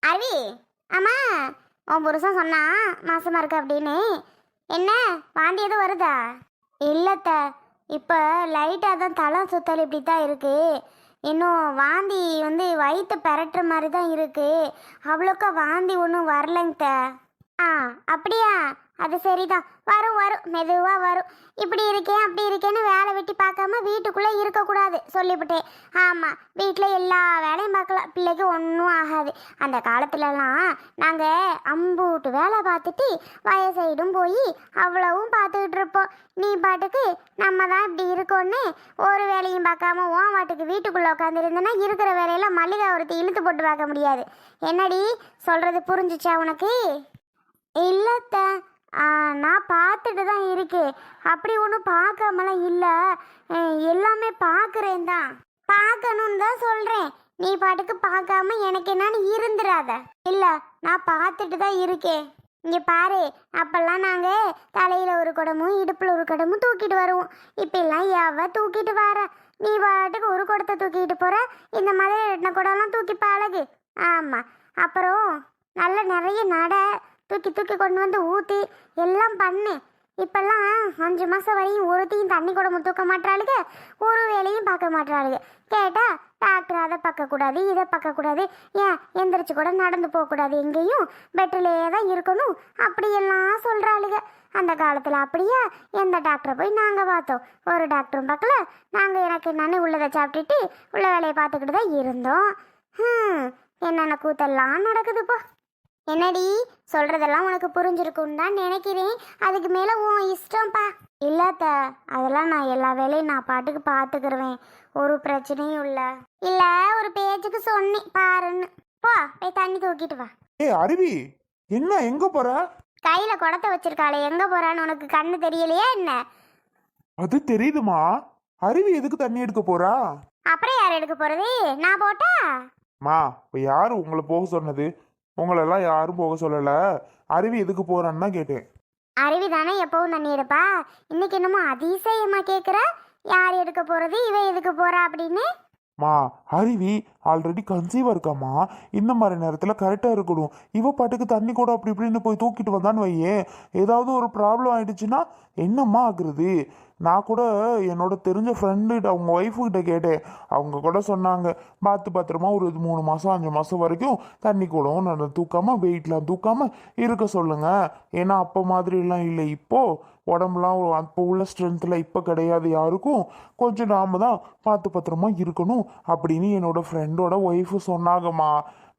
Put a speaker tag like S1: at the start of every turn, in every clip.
S1: அருவி, ஆமா, உன் புருஷன் சொன்னா மாசமா இருக்கு அப்படின்னு. என்ன வாந்தி எதுவும் வருதா? இல்லத்த, இப்போ லைட்டாக தான் தலை சுத்தல் இப்படி தான் இருக்கு. இன்னும் வாந்தி வயிற்று பெரட்டுற மாதிரி தான் இருக்கு. அவ்வளோக்கா வாந்தி ஒன்றும் வரலைங்க. ஆ, அப்படியா? அது சரிதான். வரும் வரும், மெதுவாக வரும். இப்படி இருக்கேன் அப்படி இருக்கேன்னு வேலை வெட்டி பார்க்காம வீட்டுக்குள்ளே இருக்கக்கூடாது சொல்லிவிட்டேன். ஆமாம், வீட்டில் எல்லா வேலையும் பார்க்கலாம், பிள்ளைக்கு ஒன்றும் ஆகாது. அந்த காலத்துலலாம் நாங்கள் அம்பூட்டு வேலை பார்த்துட்டு வயசைடும் போய் அவ்வளவும் பார்த்துக்கிட்டு இருப்போம். நீ பாட்டுக்கு நம்ம தான் இப்படி இருக்கோன்னு ஒரு வேலையும் பார்க்காம ஓன் வாட்டுக்கு வீட்டுக்குள்ளே உட்காந்துருந்தேன்னா இருக்கிற வேலையெல்லாம் மல்லிகை ஒருத்தி இழுத்து போட்டு பார்க்க முடியாது. என்னடி சொல்கிறது புரிஞ்சிச்சா உனக்கு? இல்லைத்த, நான் பார்த்துட்டு தான் இருக்கேன். அப்படி ஒன்றும் பார்க்காமலாம் இல்லை, எல்லாமே பார்க்குறேன் தான். பார்க்கணுன்னு தான் சொல்கிறேன். நீ பாட்டுக்கு பார்க்காம எனக்கு என்னன்னு இருந்துடாத. இல்லை, நான் பார்த்துட்டு தான் இருக்கேன். இங்கே பாரு, அப்போல்லாம் நாங்கள் தலையில் ஒரு குடமும் இடுப்பில் ஒரு குடமும் தூக்கிட்டு வருவோம். இப்பெல்லாம் எவ தூக்கிட்டு வர? நீ பாட்டுக்கு ஒரு குடத்தை தூக்கிட்டு போகிற. இந்த மாதிரி 2 குடம்லாம் தூக்கி பழகு. ஆமாம், அப்புறம் நல்ல நிறைய நடை தூக்கி தூக்கி கொண்டு வந்து ஊற்றி எல்லாம் பண்ணு. இப்பெல்லாம் 5 மாதம் வரையும் ஒருத்தையும் தண்ணி கூட தூக்க மாட்டாளுங்க, ஒரு வேலையும் பார்க்க மாட்டாளுங்க. கேட்டால் டாக்டர் அதை பார்க்கக்கூடாது இதை பார்க்கக்கூடாது, ஏன் எந்திரிச்சு கூட நடந்து போகக்கூடாது, எங்கேயும் பெட்டிலே தான் இருக்கணும் அப்படியெல்லாம் சொல்கிறாளுங்க. அந்த காலத்தில் அப்படியா? எந்த டாக்டரை போய் நாங்கள் பார்த்தோம்? ஒரு டாக்டரும் பார்க்கல. நாங்கள் எனக்கு என்னன்னு உள்ளதை சாப்பிட்டுட்டு உள்ள வேலையை பார்த்துக்கிட்டு தான் இருந்தோம். என்னென்ன கூத்தெல்லாம் நடக்குதுப்போ. என்னடி சொல்கிறதெல்லாம் உனக்கு புரிஞ்சிருக்குன்னு தான் நினைக்கிறேன். அதுக்கு மேலே உன் இஷ்டம்ப்பா. இல்லாத்த, அதெல்லாம் நான் எல்லா வேலையும் நான் பாட்டுக்கு பார்த்துக்கிருவேன், ஒரு பிரச்சனையும் இல்லை. இல்லை, ஒரு பேச்சுக்கு சொன்னேன் பாருன்னு. போ போய் தண்ணி தூக்கிட்டு வா.
S2: அருவி, என்ன எங்க போற?
S1: கையில் குடத்தை வச்சிருக்காளே, எங்கே போகிறான்னு உனக்கு கண்ணு தெரியலையா என்ன?
S2: அது தெரியுதுமா. அருவி எதுக்கு தண்ணி எடுக்க போறா?
S1: அப்புறம் யார் எடுக்க போகிறது? நான் போட்டா?
S2: மா, இப்போ யாரு உங்களை போக சொன்னது? உங்களெல்லாம் யாரும் போக சொல்லல. அருவி எதுக்கு போறான்னு தான் கேட்டேன்.
S1: அருவி தானே எப்பவும் தண்ணி எடுப்பா. இன்னைக்கு என்னமோ அதிசயமா கேட்குற, யார் எடுக்க போறது, இவ எதுக்கு போறா அப்படின்னு.
S2: மா, அருவி ஆல்ரெடி கன்சீவா இருக்காமா. இந்த மாதிரி நேரத்தில் கரெக்டாக இருக்கணும். இவ பாட்டுக்கு தண்ணி கூட அப்படி இப்படின்னு போய் தூக்கிட்டு வந்தான்னு வையே, ஏதாவது ஒரு ப்ராப்ளம் ஆயிடுச்சுன்னா என்னம்மா ஆகுறது? நான் கூட என்னோட தெரிஞ்ச ஃப்ரெண்டு அவங்க ஒய்ஃபுக்கிட்ட கேட்டேன். அவங்க கூட சொன்னாங்க, பார்த்து பத்திரமா ஒரு 3 மாதம் 5 மாதம் வரைக்கும் தண்ணி கூடவும் நான் தூக்காமல் வெயிட்லாம் தூக்காமல் இருக்க சொல்லுங்க. ஏன்னா அப்போ மாதிரிலாம் இல்லை, இப்போது உடம்புலாம் அப்போ உள்ள ஸ்ட்ரென்த்தில் இப்போ கிடையாது யாருக்கும். கொஞ்சம் நாம தான் பார்த்து பத்திரமா இருக்கணும் அப்படின்னு என்னோட ஃப்ரெண்டோட ஒய்ஃபு சொன்னாங்கம்மா.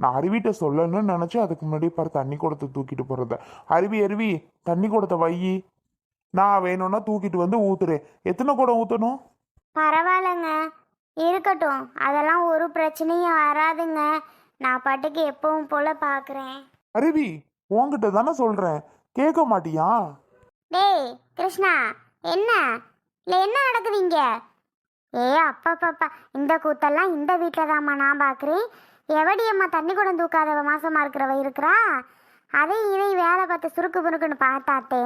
S2: நான் அருவிட்ட சொல்லணும்னு நினச்சி அதுக்கு முன்னாடி பாரு தண்ணி குடத்தை தூக்கிட்டு போகிறத. அருவி தண்ணி குடத்தை வையி, நான் வேணும்னா தூக்கிட்டு வந்து ஊத்துறேன். எத்தனை குடம் ஊற்றணும்?
S1: பரவாயில்லைங்க, இருக்கட்டும், அதெல்லாம் ஒரு பிரச்சனையும் வராதுங்க. நான் பாட்டுக்கு எப்பவும் போல பார்க்குறேன்.
S2: அருவி, உன்கிட்ட தானே சொல்கிறேன், கேட்க மாட்டியா?
S1: டேய் கிருஷ்ணா, என்ன இல்லை என்ன நடக்குதுங்க? அப்பா, இந்த கூத்தெல்லாம் இந்த வீட்டில் தாம்மா நான் பார்க்குறேன். எவடி அம்மா தண்ணி குடம் தூக்காதவ மாசமாக இருக்கிறவ இருக்கிறா? அதை இதை வேலை பார்த்து சுருக்கு புருக்குன்னு பார்த்தாத்தே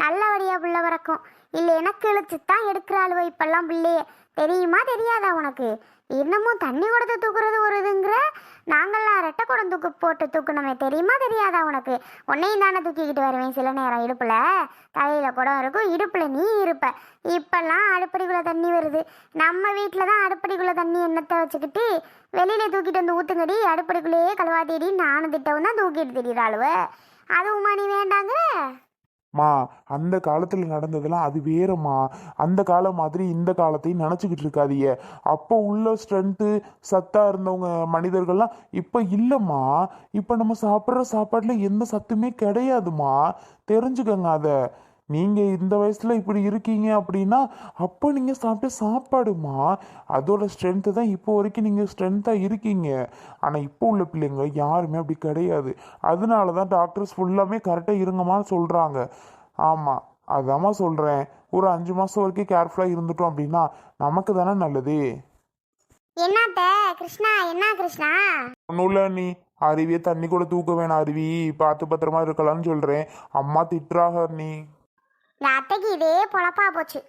S1: நல்லபடியாக பிள்ளை வரக்கும். இல்லைன்னா கிழிச்சு தான் எடுக்கிறாளுவோ இப்பெல்லாம் பிள்ளைய. தெரியுமா தெரியாதா உனக்கு? இன்னமும் தண்ணி குடத்தை தூக்குறது ஒரு இதுங்கிற, நாங்கள்லாம் 2 குடம் போட்டு தூக்கணுமே, தெரியுமா தெரியாதா உனக்கு? உன்னையும் தானே தூக்கிக்கிட்டு வருவேன் சில நேரம். இடுப்பில் தலையில் குடம் இருக்கும், இடுப்பில் நீ இருப்ப. இப்பெல்லாம் அடுப்படிக்குள்ளே தண்ணி வருது. நம்ம வீட்டில் தான் அடுப்படிக்குள்ளே தண்ணி எண்ணத்தை வச்சுக்கிட்டு வெளியில தூக்கிட்டு வந்து ஊற்றுங்கடி, அடுப்படிக்குள்ளேயே கழுவாத்தேடி நானும் திட்டவும் தான் தூக்கிட்டு திடீராளுவ. அதுவுமா நீ வேண்டாங்கிற?
S2: மா, அந்த காலத்தில் நடந்ததெல்லாம் அது வேறம்மா. அந்த காலம் மாதிரி இந்த காலத்தையும் நினச்சிக்கிட்டு இருக்காதீங்க. அப்போ உள்ள ஸ்ட்ரென்த்து சத்தாக இருந்தவங்க மனிதர்கள்லாம் இப்போ இல்லைம்மா. இப்போ நம்ம சாப்பிட்ற சாப்பாட்டில் எந்த சத்துமே கிடையாதுமா, தெரிஞ்சுக்கங்க அதை. நீங்கள் இந்த வயசில் இப்படி இருக்கீங்க அப்படின்னா அப்போ நீங்கள் சாப்பிட்ட சாப்பாடுமா, அதோட ஸ்ட்ரென்த்து தான் இப்போ வரைக்கும் நீங்கள் ஸ்ட்ரென்த்தாக இருக்கீங்க. ஆனால் இப்போ உள்ள பிள்ளைங்க யாருமே அப்படி கிடையாது. அதனால தான் டாக்டர்ஸ் ஃபுல்லாமே கரெக்டாக இருங்கம்மான்னு சொல்கிறாங்க. ஆமாம், அதாம்மா சொல்கிறேன். ஒரு 5 மாதம் வரைக்கும் கேர்ஃபுல்லாக இருந்துட்டோம் அப்படின்னா நமக்கு தானே நல்லது.
S1: என்னத்த கிருஷ்ணா, என்ன கிருஷ்ணா?
S2: ஒன்றும் இல்லை, நீ அருவியை தண்ணி கூட தூக்க வேணாம், அருவி பார்த்து பத்திரமா இருக்கலாம்னு சொல்கிறேன். அம்மா திட்டுறாக. நீ
S1: இந்த அத்தைக்கு இதே பொழப்பா போச்சு.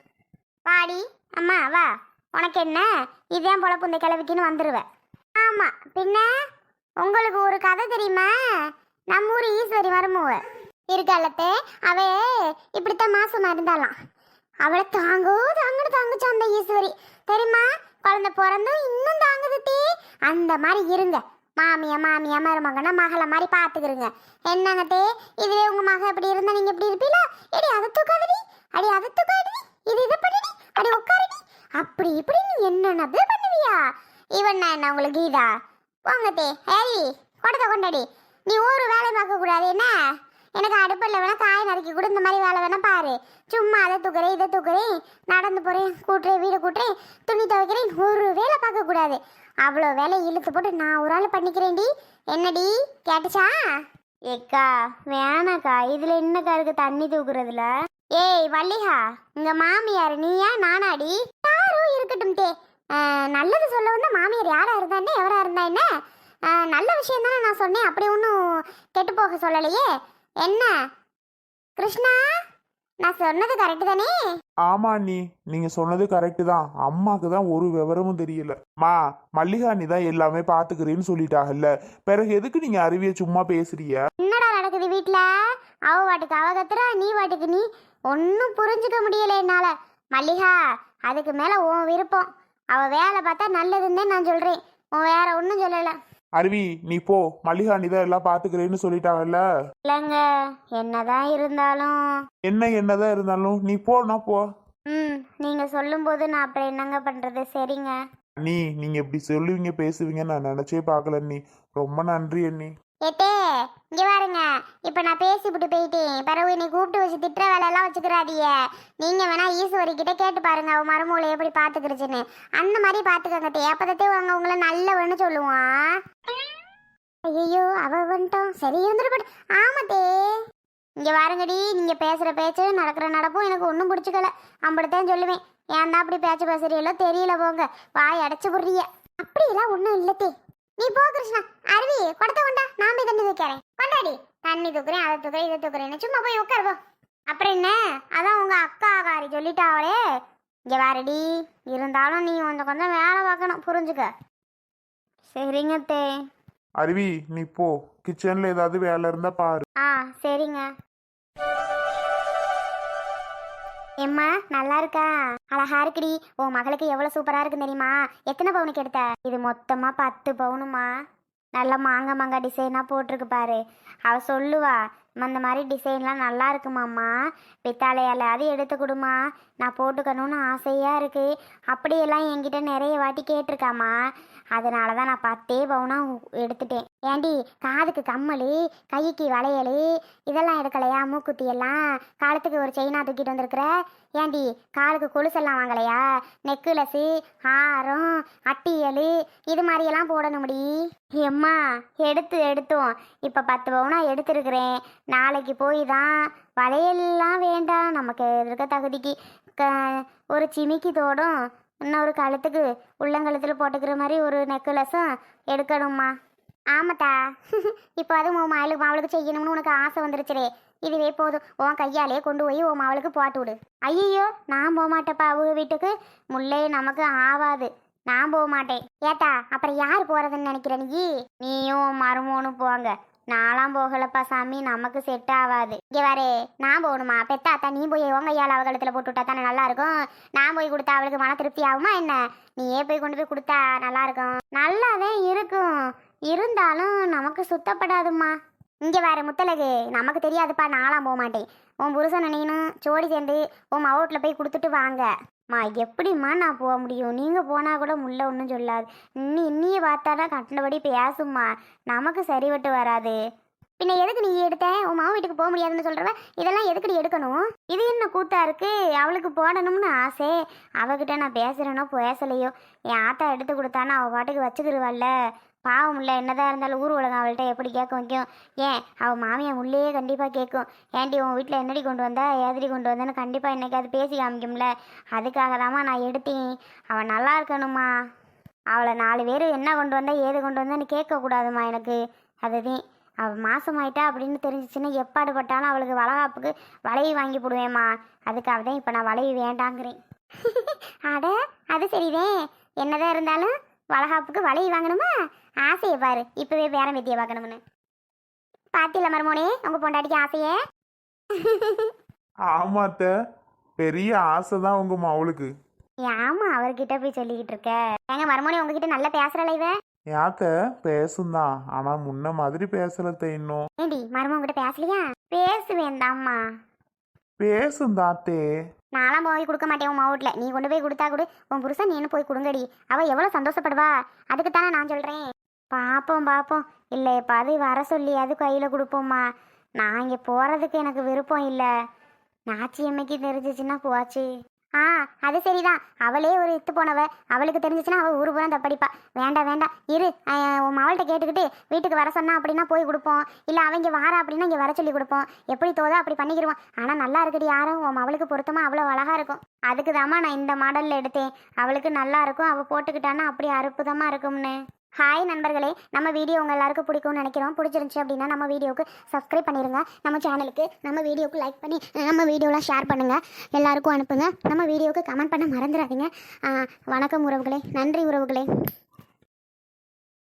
S1: வாடி அம்மா வா, உனக்கு என்ன இதே பொழப்பு இந்த கிழவிக்குன்னு வந்துடுவேன். ஆமாம், பின்ன உங்களுக்கு ஒரு கதை தெரியுமா? நம்ம ஊர் ஈஸ்வரி மருமவ இருக்காலத்தே, அவ இப்படித்தான் மாசமா இருந்தாலாம். அவளை தாங்குச்சு அந்த ஈஸ்வரி. தெரியுமா? குழந்தை பிறந்தும் இன்னும் தாங்குது தே. அந்த மாதிரி இருங்க. மாமியா மருமகனா மகளை மாதிரி பாத்துக்கிறீங்க. என்னங்க தே, இதுவே உங்க மக எப்படி இருந்தா நீங்க எப்படி இருப்பீங்களா? எடி அதை தூக்காதடி, அடி அதை தூக்காதடி, இதை பண்ணிடி, அடி உட்காரடி, அப்படி இப்படி நீ என்னென்னது பண்ணுவியா? இவன் என்ன உங்களுக்கு கீதா? போங்க தே. ஏய் கொடத்தை கொண்டாடி, நீ ஒரு வேலை பார்க்க கூடாது என்ன? எனக்கு அடுப்பில் வேணா காய் நறுக்கி கூட இந்த மாதிரி வேலை வேணா பாரு. சும்மா அதை தூக்குறேன் இதை தூக்குறேன், நடந்து போறேன், கூட்டுறேன், வீடு கூட்டுறேன், துணி துவைக்கிறேன், ஒரு வேலை பார்க்க கூடாது. அவ்வளோ வேலை இழுத்து போட்டு நான் ஒரு ஆள் பண்ணிக்கிறேன்டி. என்னடி கேட்டுச்சா? ஏக்கா வேணாக்கா, இதுல என்னக்கா இருக்கு தண்ணி தூக்குறதுல? ஏய் வள்ளிகா, உங்க மாமியார் நீயா நானாடி? யாரும் இருக்கட்டும் தே. நல்லது சொல்ல வந்த மாமியார் யாரா இருந்தா என்ன, எவரா இருந்தா என்ன? நல்ல விஷயம் தானே நான் சொன்னேன், அப்படி ஒன்றும் கெட்டு போக சொல்லலையே. என்ன கிருஷ்ணா, நான் சொன்னது கரெக்டு தானே?
S2: ஆமா அண்ணி, நீங்க சொன்னது கரெக்டு தான். அம்மாக்கு தான் ஒரு விவரமும் தெரியல. மல்லிகா நீ தான் எல்லாமே பாத்துக்கிறேன்னு சொல்லிட்டாங்கல்ல, பிறகு எதுக்கு நீங்க அருவிய சும்மா பேசுறிய?
S1: என்னடா நடக்குது வீட்டுல? அவ வாட்டுக்கு அவ கத்துறா, நீ வாட்டுக்கு நீ. ஒன்னும் புரிஞ்சுக்க முடியல என்னால. மல்லிகா, அதுக்கு மேல உன் விருப்பம். அவ வேலை பார்த்தா நல்லதுன்னு நான் சொல்றேன், உன் வேற ஒன்னும் சொல்லல.
S2: அருவி நீ போ, மல்லிகா நீ தான் எல்லாம் பாத்துக்கிறேன்னு சொல்லிட்டாங்கல்ல.
S1: இல்லங்க, என்னதான் இருந்தாலும்
S2: என்னதான் இருந்தாலும் நீ போனா போ.
S1: நீங்க சொல்லும் போது நான் அப்புறம் என்னங்க பண்றது? சரிங்க
S2: நீங்க இப்படி சொல்லுவீங்க பேசுவீங்க நான் நினைச்சே பார்க்கல அண்ணி. ரொம்ப நன்றி அண்ணி.
S1: ஏத்தே இங்க பாருங்க, இப்ப நான் பேசிவிட்டு போயிட்டேன். பிறகு என்னை கூப்பிட்டு வச்சு திட்டுற வேலையெல்லாம் வச்சுக்கிறாதிய. நீங்க வேணா ஈஸ்வரி கிட்ட கேட்டு பாருங்க, அவ மருமூளை எப்படி பாத்துக்கிறச்சுன்னு. அந்த மாதிரி பாத்துக்கங்க தே, அப்பதத்தே அவங்க உங்களை நல்லவன்னு சொல்லுவான். ஐயோ அவ வந்துட்டோம், சரி இருந்துட்டு. ஆமாத்தே இங்க பாருங்கடி, நீங்க பேசுற பேச்சு நடக்கிற நடப்பும் எனக்கு ஒன்றும் பிடிச்சிக்கல. அப்படித்தான் சொல்லுவேன். ஏன்டா அப்படி பேச்சு பேசுறீங்களோ தெரியல, போங்க வாய் அடைச்சு போடுறீங்க. அப்படியெல்லாம் ஒன்றும் இல்லத்தே. நீ போ கிருஷ்ணா. அருவி கொடத்தை கொண்டா, நான் போய் தண்ணி தூக்கிறேன். கொண்டாடி, தண்ணி தூக்குறேன், அதை தூக்குறேன், இதை தூக்குறேன், சும்மா போய் உட்காருவோ. அப்புறம் என்ன, அதான் உங்க அக்கா காரி சொல்லிட்டாவளே. இங்க வாரடி, இருந்தாலும் நீ கொஞ்சம் கொஞ்சம் வேலை பார்க்கணும், புரிஞ்சுக்க. சரிங்க தே.
S2: அருவி நீ போ, கிச்சன்ல ஏதாவது வேலை இருந்தா பாரு.
S1: சரிங்க. எம்மா நல்லா இருக்கா? அழகா இருக்குடி. உன் மகளுக்கு எவ்வளவு சூப்பரா இருக்கு தெரியுமா? எத்தனை பவுனுக்கு எடுத்த? இது மொத்தமா 10 பவுனுமா. நல்ல மாங்காய் டிசைனா போட்டிருக்கு பாரு. அவ சொல்லுவா, அந்த மாதிரி டிசைன்லாம் நல்லா இருக்குமாம்மா, பித்தாளையால் அது எடுத்து கொடுமா, நான் போட்டுக்கணும்னு ஆசையா இருக்கு. அப்படியெல்லாம் என்கிட்ட நிறைய வாட்டி கேட்டிருக்காமா. அதனால தான் நான் 10 பவுனா எடுத்துட்டேன். ஏண்டி காதுக்கு கம்மல், கைக்கு வளையல் இதெல்லாம் எடுக்கலையா? மூக்குத்தி எல்லாம், காலத்துக்கு ஒரு செயினா தூக்கிட்டு வந்திருக்கிற. ஏண்டி காலுக்கு கொலுசெல்லாம் வாங்கலையா? நெக்லஸு, ஆரம், அட்டியல் இது மாதிரியெல்லாம் போடணும் முடி. எம்மா எடுத்தோம். இப்போ 10 பவுனா எடுத்துருக்குறேன். நாளைக்கு போய் தான் வளையல்லாம் வேண்டாம், நமக்கு இருக்க தகுதிக்கு ஒரு சிமிக்கி தோடும், இன்னொரு கழுத்துக்கு உள்ளங்கழுத்தில் போட்டுக்கிற மாதிரி ஒரு நெக்லஸும் எடுக்கணும்மா. ஆமாத்தா, இப்போ அதுவும் உன் அவளுக்கு செய்யணும்னு உனக்கு ஆசை வந்துருச்சுரே. இதுவே போதும், உன் கையாலே கொண்டு போய் உன் அவளுக்கு போட்டு விடு. ஐயோ நான் போக மாட்டேப்பா அவங்க வீட்டுக்கு, முல்லை நமக்கு ஆவாது, நான் போக மாட்டேன். ஏத்தா அப்புறம் யார் போறதுன்னு நினைக்கிற நீ? நீயும் மருமோனும் போங்க, நான்லாம் போகலப்பா சாமி, நமக்கு செட் ஆகாது. இங்கே வரே, நான் போகணுமா? பெத்தாத்தா நீ போய் உங்க ஐயால் அவகலத்தில் போட்டு விட்டா தானே நல்லா இருக்கும். நான் போய் கொடுத்தா அவளுக்கு மன திருப்தி ஆகுமா என்ன? நீயே போய் கொண்டு போய் கொடுத்தா நல்லா இருக்கும். நல்லாதான் இருக்கும், இருந்தாலும் நமக்கு சுத்தப்படாதும்மா. இங்கே வேற முத்தலகு, நமக்கு தெரியாதுப்பா, நான்லாம் போக மாட்டேன். உன் புருஷன் நீனும் ஜோடி சேர்ந்து உன் மவுட்டில் போய் கொடுத்துட்டு வாங்க. எப்படிம்மா நான் போக முடியும்? நீங்கள் போனால் கூட முல்லை ஒன்றும் சொல்லாது. இன்னியே பார்த்தாதான் கட்டினபடி பேசும்மா, நமக்கு சரிபட்டு வராது. பின்ன எதுக்கு நீ எடுத்த? உன் மாவு வீட்டுக்கு போக முடியாதுன்னு சொல்கிறவ இதெல்லாம் எதுக்கு எடுக்கணும்? இது என்ன கூத்தா இருக்கு? அவளுக்கு போடணும்னு ஆசை, அவகிட்ட நான் பேசுகிறேனோ பேசலையோ, என் ஆத்தா எடுத்து கொடுத்தான்னு அவள் பாட்டுக்கு வச்சுக்கிடுவாள்ல. பாவம் இல்லை, என்னதான் இருந்தாலும் ஊர் உலகம் அவள்கிட்ட எப்படி கேட்க வைக்கும்? ஏன் அவள் மாமியார் உள்ளே கண்டிப்பாக கேட்கும். ஏன்டி உன் வீட்டில் என்னடி கொண்டு வந்தா, ஏதடி கொண்டு வந்தேன்னு கண்டிப்பாக என்னைக்காவது பேசி காமிக்கும்ல. அதுக்காக தாம்மா நான் எடுத்தேன். அவள் நல்லா இருக்கணுமா. அவளை 4 பேர் என்ன கொண்டு வந்தா ஏது கொண்டு வந்தான்னு கேட்கக்கூடாதுமா எனக்கு. அதுதான் அவள் மாசமாயிட்டா அப்படின்னு தெரிஞ்சிச்சுன்னா எப்பாடுபட்டாலும் அவளுக்கு வளகாப்புக்கு வளைவி வாங்கி போடுவேம்மா. அதுக்காக தான் இப்போ நான் வளைவி வேண்டாங்கிறேன். அட அது சரிதே, என்னதான் இருந்தாலும் வளகாப்புக்கு வளைவி வாங்கணுமா? ஆசையை பாரு, இப்பவே பேர வித்தியை பார்க்கணும்னு. பாத்தியில மருமோனே உங்க பொண்டாட்டிக்கு ஆசையே.
S2: ஆமாத்த, பெரிய ஆசை தான் உங்க மவளுக்கு.
S1: ஆமா, அவர்கிட்ட போய் சொல்லிக்கிட்டு இருக்க. எங்க மருமோனே உங்ககிட்ட நல்லா பேசுறல இவ.
S2: யாத்த பேசுந்தான், ஆனா முன்ன மாதிரி பேசலத்த. இன்னும்
S1: ஏண்டி மருமோ கிட்ட பேசலையா? பேசுவேன் தாம்மா.
S2: பேசுந்தாத்தே.
S1: நான்லாம் போய் கொடுக்க மாட்டேன் உன் மாவட்ல. நீ கொண்டு போய் கொடுத்தா கொடு, உன் புருஷன் நீனு போய் கொடுங்கடி. அவ எவ்வளவு சந்தோஷப்படுவா, அதுக்கு தானே நான் சொல்றேன். பாப்போம் பாப்போம், இல்லையப்பா அது வர சொல்லி அது கையில கொடுப்போம்மா. நான் இங்க போறதுக்கு எனக்கு விருப்பம் இல்லை. நாச்சியம்மைக்கு தெரிஞ்சிச்சுன்னா போச்சு. அது சரிதான், அவளே ஒரு இத்து போனவ. அவளுக்கு தெரிஞ்சிச்சுன்னா அவள் ஊரு பூரா தப்படிப்பா. வேண்டாம் வேண்டாம், இரு உன் மவள்கிட்ட கேட்டுக்கிட்டு வீட்டுக்கு வர சொன்னா அப்படின்னா போய் கொடுப்போம். இல்லை அவங்க வாரா அப்படின்னா இங்கே வர சொல்லி கொடுப்போம். எப்படி தோதா அப்படி பண்ணிக்கிடுவோம். ஆனால் நல்லா இருக்குடி, யாரும் உன் மவளுக்கு பொருத்தமா அவ்வளோ அழகா இருக்கும். அதுக்கு தாம்மா நான் இந்த மாடலில் எடுத்தேன். அவளுக்கு நல்லா இருக்கும், அவள் போட்டுக்கிட்டான்னா அப்படி அற்புதமாக இருக்கும்னு. ஹாய் நண்பர்களே, நம்ம வீடியோ உங்கள் எல்லாருக்கும் பிடிக்கும்னு நினைக்கிறோம். பிடிச்சிருந்துச்சி அப்படின்னா நம்ம வீடியோவுக்கு சப்ஸ்கிரைப் பண்ணிடுங்க. நம்ம சேனலுக்கு நம்ம வீடியோவுக்கு லைக் பண்ணி நம்ம வீடியோலாம் ஷேர் பண்ணுங்கள், எல்லாருக்கும் அனுப்புங்க. நம்ம வீடியோவுக்கு கமெண்ட் பண்ண மறந்துடாதீங்க. வணக்கம் உறவுகளே, நன்றி உறவுகளே.